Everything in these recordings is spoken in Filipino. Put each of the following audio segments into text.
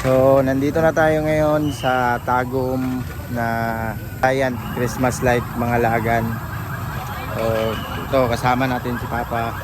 So, nandito na tayo ngayon sa Tagum na Giant Christmas Light mga lagan. So, ito kasama natin si Papa.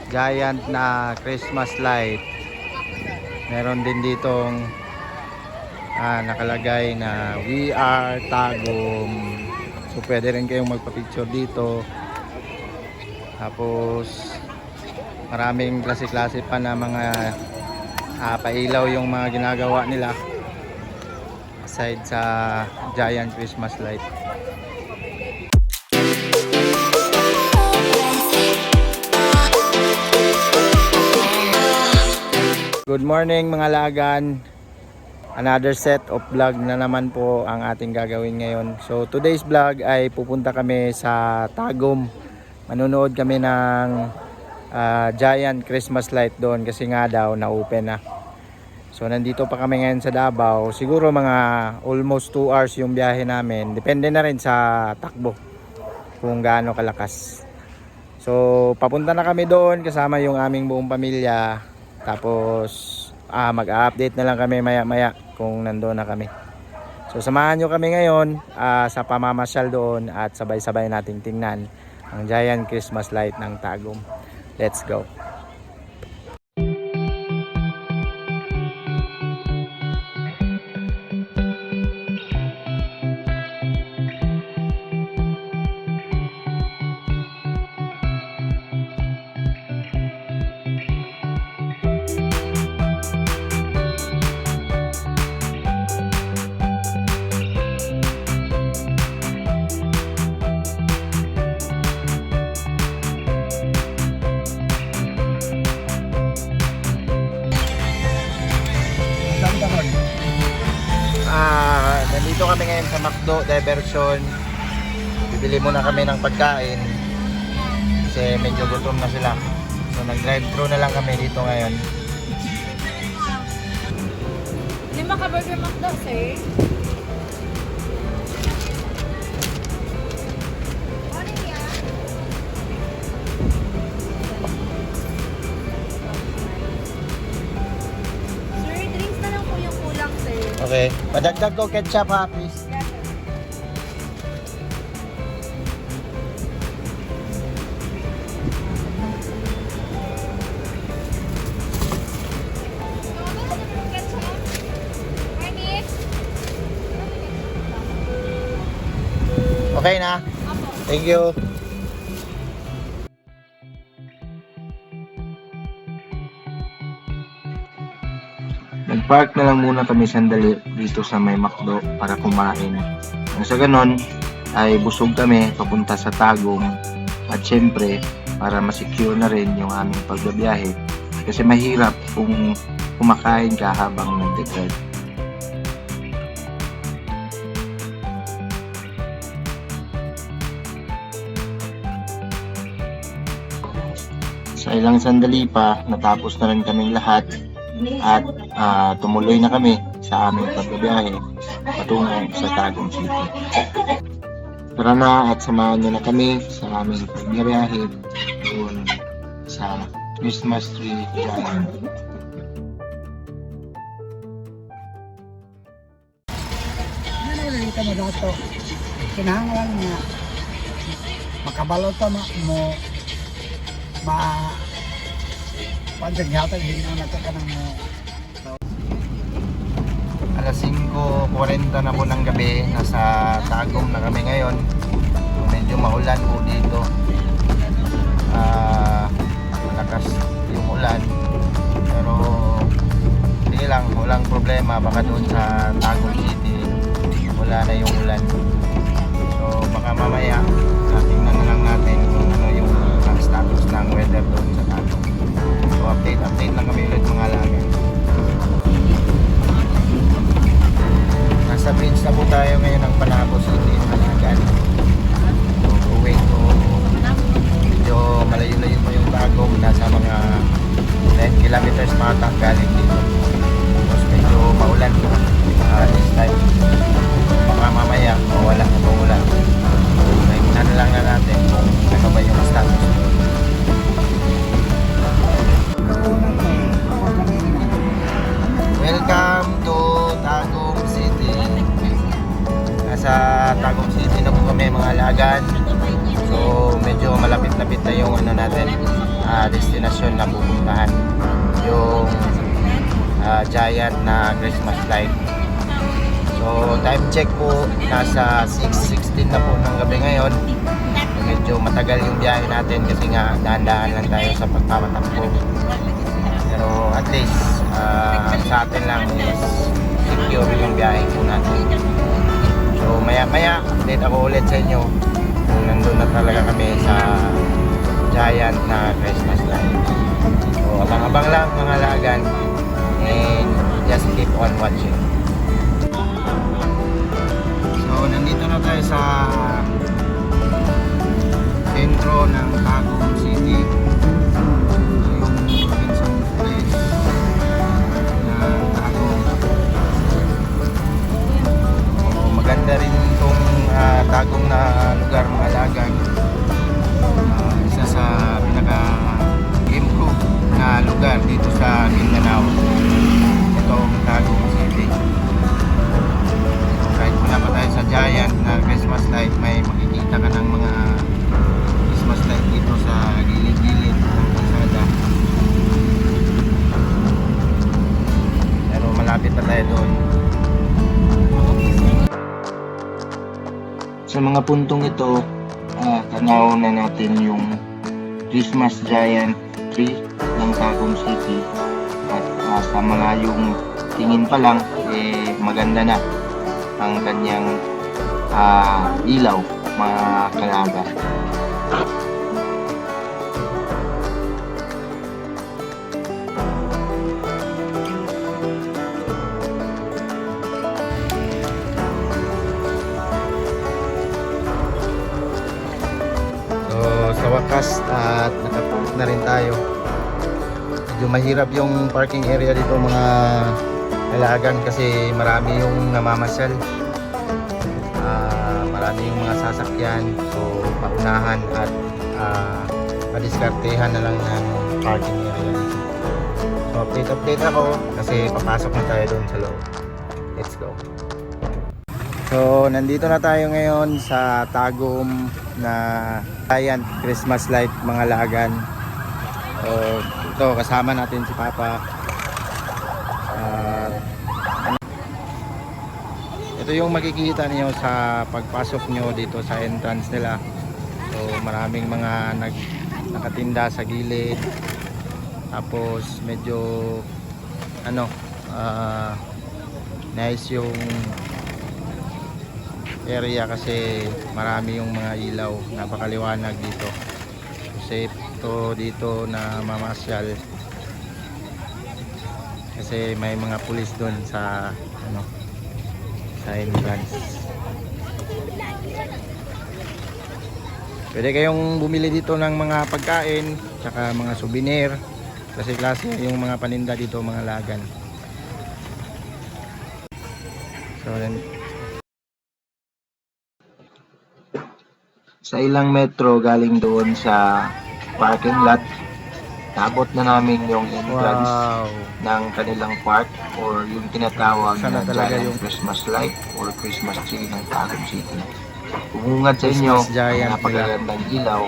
Giant na Christmas Light. Meron din ditong nakalagay na We Are Tagum. So, pwede rin kayong magpa-picture dito. Tapos maraming klase-klase pa na mga pailaw yung mga ginagawa nila aside sa Giant Christmas Light. Good morning mga lagan. Another set of vlog na naman po ang ating gagawin ngayon. So today's vlog ay pupunta kami sa Tagum. Manonood kami ng Giant Christmas Light doon kasi nga daw na-open na. So nandito pa kami ngayon sa Davao. Siguro mga almost 2 hours yung biyahe namin. Depende na rin sa takbo kung gaano kalakas. So papunta na kami doon kasama yung aming buong pamilya. Tapos mag-update na lang kami maya-maya kung nandoon na kami. So samahan nyo kami ngayon sa pamamasyal doon at sabay-sabay nating tingnan ang Giant Christmas Light ng Tagum. Let's go. Nandito kami ngayon sa McDo Diversion. Bibili muna kami ng pagkain kasi medyo gutom na sila. So nag-drive-thru na lang kami dito ngayon. 5 ka burger McDo, sir? Sir, drinks na lang po yung kulang, sir. Okay, padagdag ko ketchup ha, please. Okay na? Thank you. Nag-park na lang muna kami sandali dito sa may McDo para kumain. Nang sa ganon ay busog kami papunta sa Tagum at syempre para masecure na rin yung aming pagbabiyahe kasi mahirap kung kumakain ka habang nagde-drive. Sa ilang sandali pa natapos na rin kaming lahat at tumuloy na kami sa aming pagbabiyahe patungo sa Tagum City. Tara na at samahan nyo na kami sa aming pagbabiyahe doon sa Christmas Tree Giant. Ano na kita mo dato? Kinahanglan nga makabalot mo panjang yata hindi na natin ka ng Alas 5:40 na po ng gabi, nasa Tagum na kami ngayon. Medyo maulan po dito. Malakas yung ulan. Pero hindi lang, walang problema. Baka doon sa Tagum City wala na yung ulan. So baka mamaya tingnan na lang natin kung ano yung status ng weather doon sa Tagum. So update lang kami ulit mga lagan. Nasa bridge na po tayo ngayon ng Panabo City, Malagan. So going to medyo malayo-layo pa yung Tagum, nasa mga 10 kilometers matang galing dito. Tapos medyo maulan po this time. Baka mamaya mawala na po ulan. Tingnan na lang na natin kung ano ba yung status. nasa Tagum City na po kami mga lagan. So medyo malapit-lapit na yung ano natin, destination na pupuntahan. Yung giant na Christmas light. So time check po, nasa 6:16 na po ng gabi ngayon. Medyo matagal yung biyahe natin kasi nga dahan-dahan lang tayo sa pagpapatakbo. Pero at least sa atin lang is secure yung biyahe po natin. So maya-maya update ako ulit sa inyo kung nandun na talaga kami sa giant na Christmas light. So abang-abang lang mga lagan and just keep on watching. So nandito na tayo sa sentro ng Tagum City. Yung Robinson Place ng Tagum. So, maganda rin itong Tagum na lugar mga lagan. Isa sa pinaka-improve na lugar dito sa Mindanao. Itong Tagum City. So, kahit wala pa tayo sa giant na Christmas light, may makikita ka ng mga Christmas light dito sa gilid-gilid ng kalsada. Pero malapit na tayo doon. Sa mga puntong ito, tanaw na natin yung Christmas giant tree ng Tagum City. At sa malayong tingin pa lang, maganda na ang kanyang ilaw, mga kalaga. Sa wakas at nakapunta na rin tayo. Medyo mahirap yung parking area dito mga kalagan kasi marami yung namamasyal. Marami yung mga sasakyan, so paunahan at madiskartehan na lang ng parking area dito. So update ako kasi papasok na tayo doon sa loob. Let's go. So nandito na tayo ngayon sa Tagum na giant Christmas light mga lagan. So ito kasama natin si Papa. Ito yung makikita niyo sa pagpasok nyo dito sa entrance nila. So maraming mga nakatinda sa gilid. Tapos medyo nice yung area kasi marami yung mga ilaw, napakaliwanag dito. Safe to dito na mamasyal kasi may mga pulis doon sa sa entrance. Pwede kayong bumili dito ng mga pagkain tsaka mga souvenir kasi klase yung mga paninda dito mga lagan. So then, sa ilang metro galing doon sa parking lot, nabot na namin yung entrance ng kanilang park or yung tinatawag na giant Christmas light or Christmas tree ng Tagum City. Umungad sa inyo ang napakagandang ilaw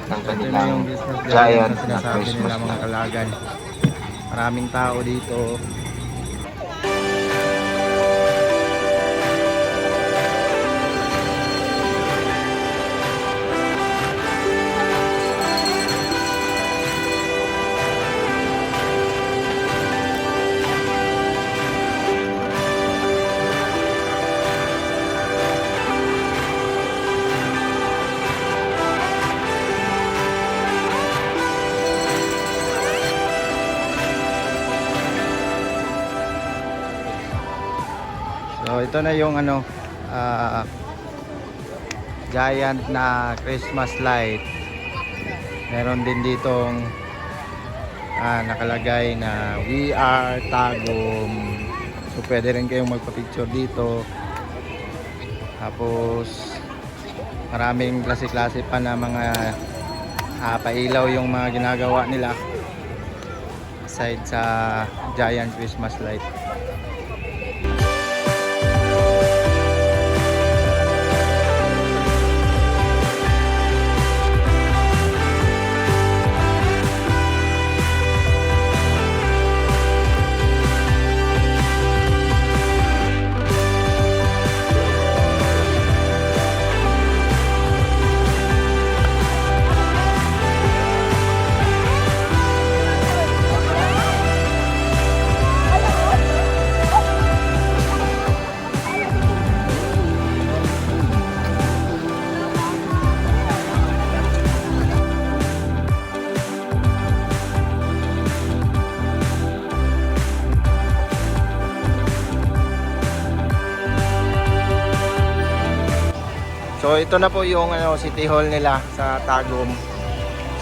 ng kanilang giant na Christmas light. Kalagan. Maraming tao dito. So ito na yung giant na Christmas light. Meron din ditong nakalagay na We Are Tagum. So pwede rin kayong magpa-picture dito. Tapos maraming klase-klase pa na mga pailaw yung mga ginagawa nila aside sa giant Christmas light. So ito na po yung City Hall nila sa Tagum.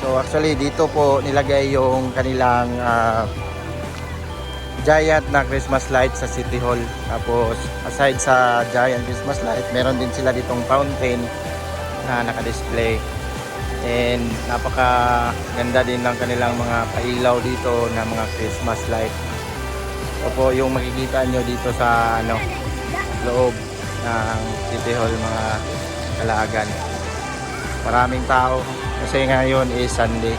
So actually dito po nilagay yung kanilang giant na Christmas light sa City Hall. Tapos aside sa giant Christmas light, meron din sila ditong fountain na naka-display. And napaka ganda din ng kanilang mga pailaw dito na mga Christmas light. Ito po yung makikita nyo dito sa loob ng City Hall mga kalaagan. Maraming tao kasi ngayon is Sunday.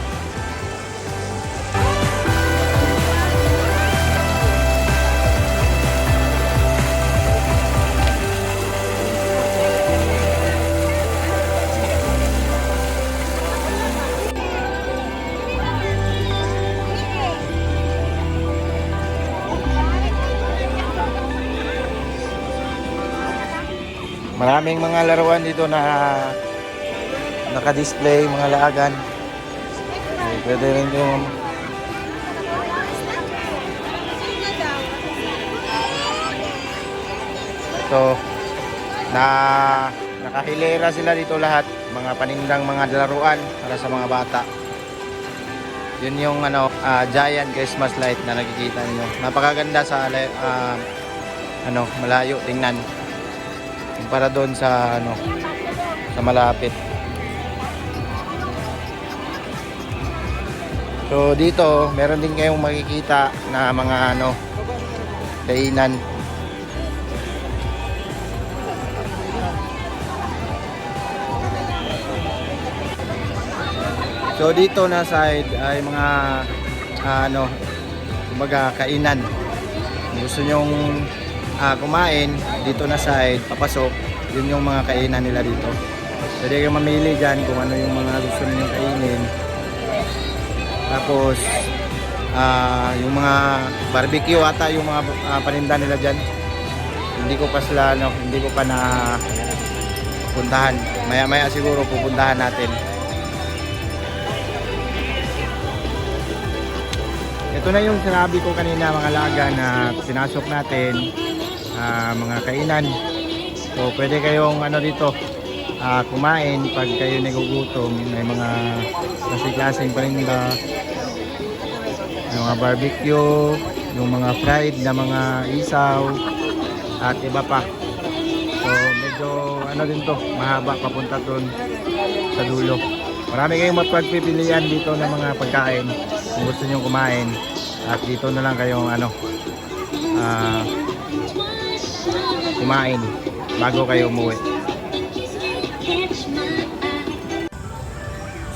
Maraming mga laruan dito na naka-display, mga laagan. Pwede rin yung ito na nakahilera sila dito lahat, mga panindang mga laruan para sa mga bata. Yun yung giant Christmas light na nakikita niyo. Napakaganda sa malayo tingnan. Para doon sa sa malapit. So dito meron din kayong makikita na mga kainan. So dito na side ay mga kumbaga kainan. Kung gusto nyong kumain dito na side, papasok, yun yung mga kainan nila dito. Pwede kayong mamili dyan kung ano yung mga gusto ninyong kainin. Tapos yung mga barbecue ata yung mga paninda nila dyan. Hindi ko pa na puntahan. Maya siguro pupuntahan natin. Ito na yung sinabi ko kanina mga laga na pinasok natin. Mga kainan. So pwede kayong dito kumain pag kayo nagugutom. May mga klase-klaseng paninda, yung mga barbecue, yung mga fried na mga isaw at iba pa. So medyo din to, mahaba papunta doon sa dulo. Marami kayong mapagpipilian dito ng mga pagkain kung gusto nyo kumain. At dito na lang kayong kumain bago kayo umuwi.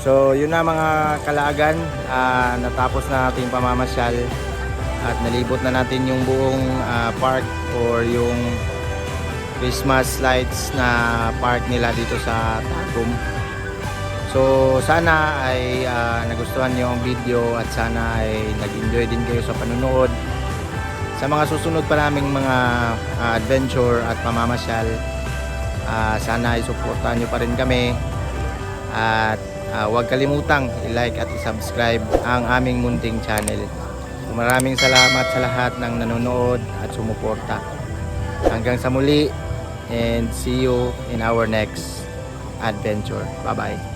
So yun na mga kalaagan, natapos na natin pamamasyal at nalibot na natin yung buong park or yung Christmas lights na park nila dito sa Tagum. So sana ay nagustuhan nyo ang video at sana ay nag-enjoy din kayo sa panunood. Sa mga susunod pa naming mga adventure at pamamasyal, sana ay suportahan nyo pa rin kami at huwag kalimutang i-like at i-subscribe ang aming munting channel. So, maraming salamat sa lahat ng nanonood at sumuporta. Hanggang sa muli and see you in our next adventure. Bye bye.